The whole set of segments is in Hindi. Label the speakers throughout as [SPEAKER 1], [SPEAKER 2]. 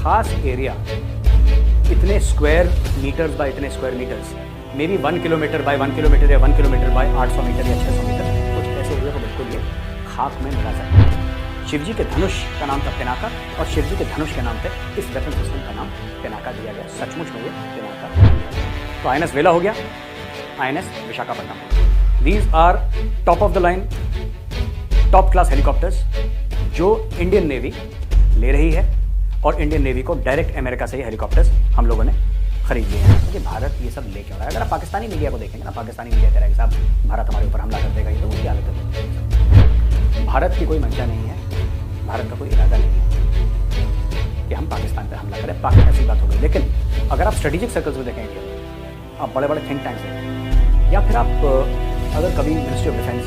[SPEAKER 1] खास एरिया, इतने स्क्वायर मीटर्स बाय इतने square metres, may be 1 kilometre by 1 kilometre या 1 किलोमीटर बाय 800 मीटर या 600 मीटर, कुछ ऐसे एरिया को बिल्कुल ये खाक में मिला सकते हैं। शिवजी के धनुष का नाम था पिनाका और शिवजी के धनुष के नाम पे इस वेपन सिस्टम का नाम पिनाका दिया गया। सचमुच में ये पिनाका। तो आईएनएस वेला हो गया, आईएनएस विशाखापट्टनम हो गया। These are top of the line, top class helicopters जो इंडियन नेवी ले रही है और इंडियन नेवी को डायरेक्ट अमेरिका से ये हेलीकॉप्टर्स हम लोगों ने खरीद लिए हैं। क्योंकि भारत ये सब ले क्यों रहा है? अगर आप पाकिस्तानी मीडिया को देखेंगे ना, पाकिस्तानी मीडिया कह रहा है कि साहब भारत हमारे ऊपर हमला कर देगा, ये तो उनकी हालत है। भारत की कोई मंशा नहीं है, भारत का कोई इरादा नहीं है कि हम पाकिस्तान पर हमला करें। पाकिस्तान ऐसी बात हो गई। लेकिन अगर आप स्ट्रेटेजिक सर्कल्स में देखें इंडिया में, आप बड़े बड़े थिंक टैंक्स देखें या फिर आप अगर कभी मिनिस्ट्री ऑफ डिफेंस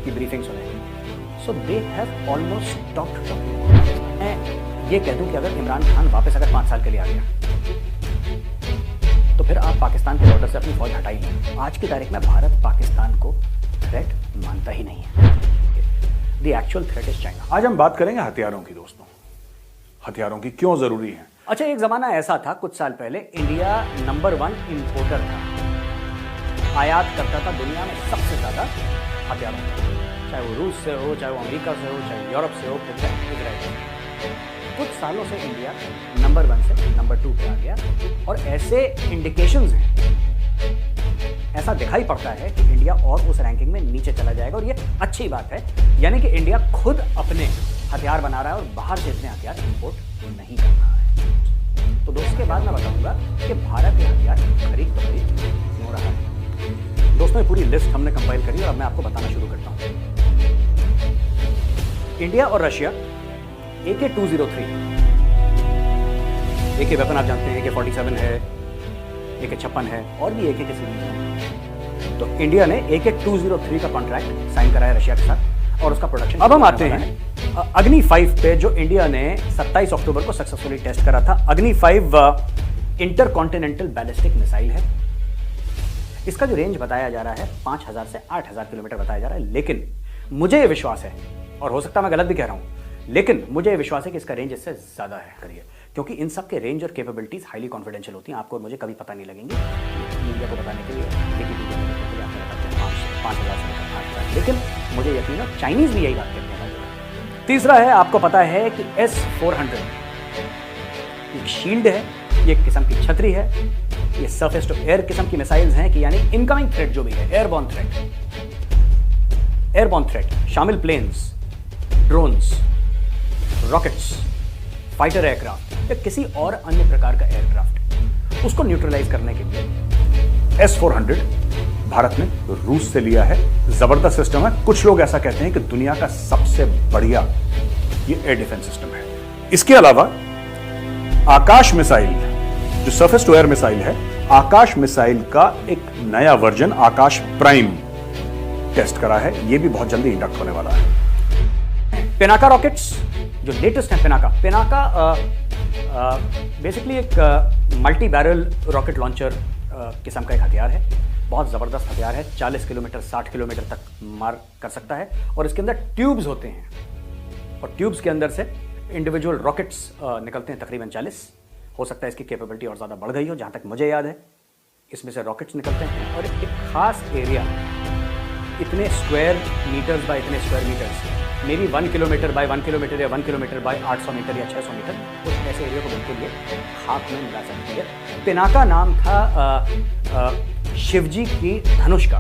[SPEAKER 1] की ब्रीफिंग सुने, so they have almost stopped talking. मैं ये कह दूं कि अगर इमरान खान वापस अगर 5 साल के लिए आ गया तो फिर आप पाकिस्तान के बॉर्डर से अपनी फौज हटाइए। आज की तारीख में भारत पाकिस्तान को थ्रेट मानता ही नहीं है। The actual threat is China।
[SPEAKER 2] आज हम बात करेंगे हथियारों की दोस्तों, हथियारों की क्यों जरूरी है।
[SPEAKER 1] अच्छा, एक जमाना ऐसा था कुछ साल पहले, इंडिया नंबर 1 इंपोर्टर था, आयात करता था दुनिया में सबसे ज्यादा हथियारों का, चाहे वो रूस से हो, चाहे वो अमेरिका से हो, चाहे यूरोप से हो, फिर चाहे इजराइल से। कुछ सालों से इंडिया नंबर 1 से नंबर 2 पे आ गया और ऐसे इंडिकेशंस हैं, ऐसा दिखाई पड़ता है कि इंडिया और उस रैंकिंग में नीचे चला जाएगा। और ये अच्छी बात है, यानी कि इंडिया खुद अपने हथियार बना रहा है और बाहर से इतने हथियार इंपोर्ट नहीं कर रहा है। तो दोस्तों के बाद मैं बताऊंगा कि भारत ये हथियार खरीद तो खरीद क्यों रहा है। दोस्तों ये पूरी लिस्ट हमने कंपाइल करी और अब मैं आपको बताना शुरू करता हूं। इंडिया और रशिया AK-203, AK वेपन आप जानते हैं, AK-47 है, AK-56 है और भी AK के सीरीज हैं। तो इंडिया ने AK-203 का कॉन्ट्रैक्ट साइन कराया रशिया के साथ और उसका प्रोडक्शन। अब हम आते हैं अग्नि 5 पे, जो इंडिया ने 27 अक्टूबर को सक्सेसफुली टेस्ट करा था। अग्नि 5 इंटरकॉन्टिनेंटल बैलिस्टिक मिसाइल है। इसका जो रेंज बताया जा रहा है 5000 से 8000 किलोमीटर बताया जा रहा है। लेकिन मुझे यह विश्वास है, और हो सकता है मैं गलत भी कह रहा हूं, लेकिन मुझे यह विश्वास है कि इसका रेंज इससे ज्यादा है। करिए, क्योंकि इन सब के रेंज और कैपेबिलिटीज हाईली कॉन्फिडेंशियल होती हैं, आपको और मुझे कभी पता नहीं लगेंगी। मीडिया को बताने के लिए आपको बताते हैं 5000 से 8000, लेकिन मुझे यकीन है चाइनीज भी यही बात कहते हैं। तीसरा है, आपको पता है कि S-400 एक शील्ड है, ये एक किस्म की छतरी है, ये सरफेस टू एयर किस्म की मिसाइल्स हैं कि यानी इनकमिंग थ्रेट जो भी है, एयरबॉर्न थ्रेट शामिल planes, drones, rockets, fighter aircraft या किसी और अन्य प्रकार का एयरक्राफ्ट, उसको न्यूट्रलाइज करने के लिए
[SPEAKER 2] S-400 भारत ने रूस से लिया है। जबरदस्त सिस्टम है। कुछ लोग ऐसा कहते हैं कि दुनिया का सबसे बढ़िया ये एयर डिफेंस सिस्टम है। इसके अलावा आकाश मिसाइल, जो सरफेस टू एयर मिसाइल है, आकाश मिसाइल का एक नया वर्जन आकाश प्राइम टेस्ट करा है। ये भी बहुत जल्दी इंडक्ट होने वाला है।
[SPEAKER 1] पिनाका रॉकेट्स जो लेटेस्ट है, पिनाका बेसिकली एक मल्टी बैरल रॉकेट लॉन्चर किस्म का एक हथियार है। बहुत ज़बरदस्त हथियार है, 40 किलोमीटर 60 किलोमीटर तक मार कर सकता है और इसके अंदर ट्यूब्स होते हैं और ट्यूब्स के अंदर से इंडिविजुअल रॉकेट्स निकलते हैं, तकरीबन 40। हो सकता है इसकी कैपेबिलिटी और ज़्यादा बढ़ गई हो, जहाँ तक मुझे याद है इसमें से रॉकेट्स निकलते हैं और एक खास एरिया, इतने स्क्वायर मीटर्स बाय इतने square metres, may be 1 kilometre by 1 kilometre या 1 किलोमीटर बाय 800 मीटर या 600 मीटर, उस ऐसे एरिया को बिल्कुल ये खाक में मिला सकती है। पिनाका नाम था शिवजी की धनुष का।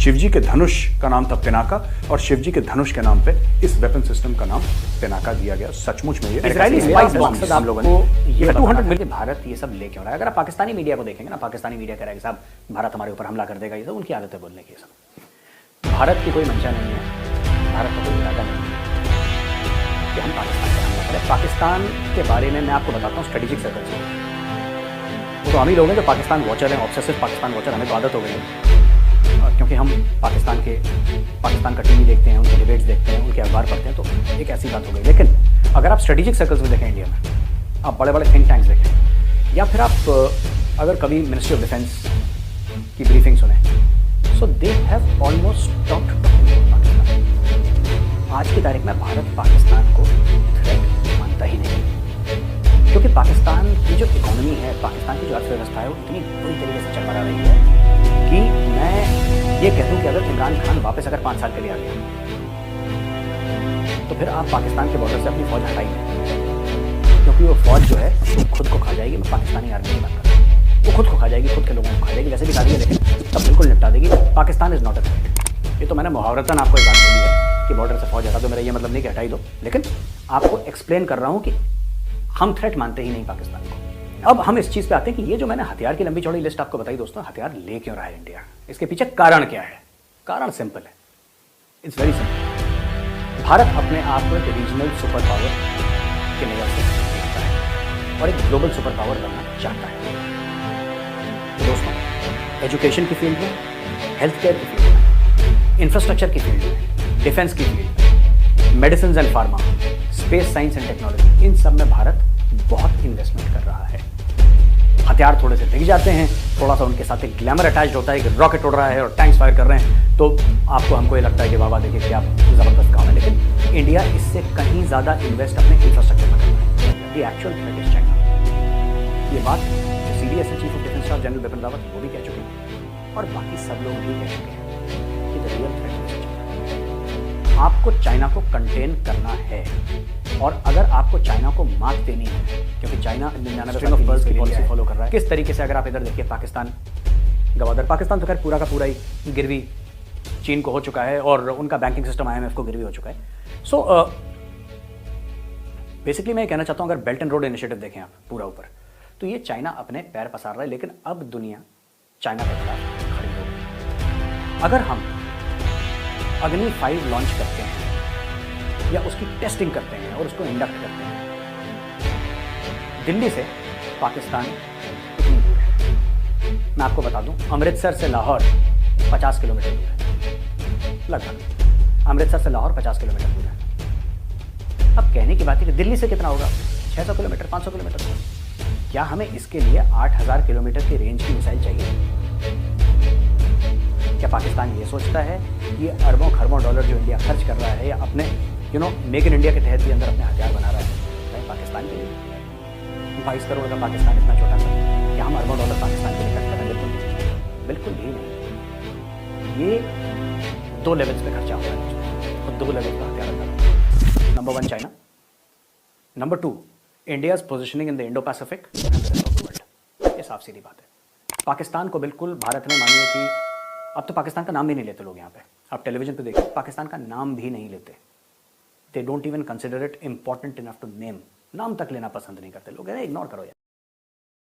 [SPEAKER 2] शिवजी के धनुष का नाम था पिनाका और शिवजी के धनुष के नाम पे इस वेपन सिस्टम का नाम पिनाका दिया गया। सचमुच में ये
[SPEAKER 1] इजरायली स्पाइस बॉक्स आप लोगों ने ये 200 मिलियन भारत ये सब ले क्यों रहा है? अगर आप पाकिस्तानी मीडिया को देखेंगे ना, पाकिस्तानी मीडिया कह रहा है कि साहब भारत हमारे ऊपर हमला कर देगा, ये तो उनकी आदत है बोलने की। सब भारत की कोई मंशा नहीं है, भारत का कोई इरादा नहीं है कि हम पाकिस्तान पर हमला करें। पाकिस्तान के बारे में मैं आपको बताता हूँ स्ट्रेटेजिक सर्कल से। वो तो हम ही लोग हैं जो पाकिस्तान वॉचर हैं, ऑब्सेसिव पाकिस्तान वॉचर, हमें तो आदत हो गई है क्योंकि हम पाकिस्तान का टीवी देखते हैं, उनके डिबेट्स देखते हैं, उनके अखबार पढ़ते हैं, तो एक ऐसी बात हो गई। लेकिन अगर आप स्ट्रेटेजिक सर्कल्स में देखें इंडिया में, आप बड़े बड़े थिंक टैंक्स देखें या फिर आप अगर कभी मिनिस्ट्री ऑफ डिफेंस की ब्रीफिंग सुने, so they have almost stopped talking about Pakistan. आज की तारीख में भारत पाकिस्तान को थ्रेट मानता ही नहीं, क्योंकि पाकिस्तान की जो इकोनॉमी है, पाकिस्तान की जो अर्थव्यवस्था है, वो इतनी बुरी तरीके से चरमरा रही है कि मैं ये कह दूं कि अगर इमरान खान वापस अगर 5 साल के लिए आ गया तो फिर आप पाकिस्तान के बॉर्डर से अपनी फौज हटाइए, क्योंकि वो फौज जो है वो खुद को खा जाएगी। मैं पाकिस्तानी आर्मी की बात कर रहा हूँ, वो खुद को खा जाएगी, खुद के लोगों को खा जाएगी, वैसे भी खा रही है, लेकिन तब बिल्कुल निपटा देगी। Pakistan is not a threat. ये तो मैंने मुहावरतन आपको एक बात बोली है कि बॉर्डर से फौज हटा दो, मेरा ये मतलब नहीं कि हटाई दो, लेकिन आपको एक्सप्लेन कर रहा हूँ कि हम थ्रेट मानते ही नहीं पाकिस्तान को। अब हम इस चीज़ पे आते हैं कि ये जो मैंने हथियार की लंबी चौड़ी लिस्ट आपको बताई दोस्तों, हथियार ले क्यों रहा है इंडिया, इसके पीछे कारण क्या है? कारण सिंपल है, इट्स वेरी सिंपल। भारत अपने आप को एक रीजनल सुपर पावर के नजर से देखता है और एक ग्लोबल सुपर पावर बनना चाहता है। तो दोस्तों, एजुकेशन की फील्ड में, हेल्थ केयर की फील्ड में, इंफ्रास्ट्रक्चर की फील्ड में, डिफेंस की फील्ड में, medicine and pharma, space science and technology, इन सब में भारत बहुत इन्वेस्टमेंट कर रहा है। हथियार थोड़े से दिख जाते हैं, थोड़ा सा उनके साथ एक ग्लैमर अटैच होता है कि रॉकेट उड़ रहा है और टैंक्स फायर कर रहे हैं, तो आपको हमको ये लगता है कि वाह देखिए क्या जबरदस्त काम है। लेकिन इंडिया इससे कहीं ज़्यादा इन्वेस्ट अपने इंफ्रास्ट्रक्चर में करता है। The actual threat is China. ये बात CDS chief of defence staff general Bipin Rawat वो भी कह चुके हैं और बाकी सब लोग भी कह चुके हैं कि the real threat is China. आपको चाइना को कंटेन करना है, और अगर आपको चाइना को मात देनी है, क्योंकि चाइना 99% की पॉलिसी फॉलो कर रहा है। किस तरीके से अगर आप इधर देखिए, पाकिस्तान गवादर, पाकिस्तान तो खैर पूरा का पूरा ही गिरवी चीन को हो चुका है और उनका बैंकिंग सिस्टम IMF को गिरवी हो चुका है। सो बेसिकली मैं कहना चाहता हूं, अगर बेल्ट एंड रोड इनिशिएटिव देखें आप पूरा ऊपर, तो ये चाइना अपने पैर पसार रहा है, लेकिन अब दुनिया चाइना के खिलाफ खड़ी हो गई। अगर हम अग्नि 5 लॉन्च करते हैं या उसकी टेस्टिंग करते हैं और उसको इंडक्ट करते हैं, दिल्ली से पाकिस्तान कितनी दूर है मैं आपको बता दूं। अमृतसर से लाहौर 50 किलोमीटर दूर है, लगभग अमृतसर से लाहौर 50 किलोमीटर दूर है। अब कहने की बात है कि दिल्ली से कितना होगा, 600 किलोमीटर, 500 किलोमीटर। क्या हमें इसके लिए 8000 किलोमीटर की रेंज की मिसाइल चाहिए? क्या पाकिस्तान ये सोचता है ये अरबों खरबों डॉलर जो इंडिया खर्च कर रहा है या अपने मेक इन इंडिया के तहत भी अंदर अपने हथियार बना रहा है पाकिस्तान के लिए? 22 करोड़ का पाकिस्तान इतना छोटा सा, क्या हम अरबों डॉलर पाकिस्तान के लिए खर्च करें? बिल्कुल भी नहीं। ये 2 लेवल्स पे खर्चा हो रहा है और 2 लेवल का हथियार बना। Number 1 China, number 2 India's positioning in the Indo Pacific and the rest of the world. ये साफ सीधी बात है। पाकिस्तान को बिल्कुल भारत ने मानिए कि अब तो पाकिस्तान का नाम भी नहीं लेते लोग। यहाँ पे आप टेलीविजन पे देखिए, पाकिस्तान का नाम भी नहीं लेते। They don't even consider it important enough to name. नाम तक लेना पसंद नहीं करते लोग, इग्नोर करो यार।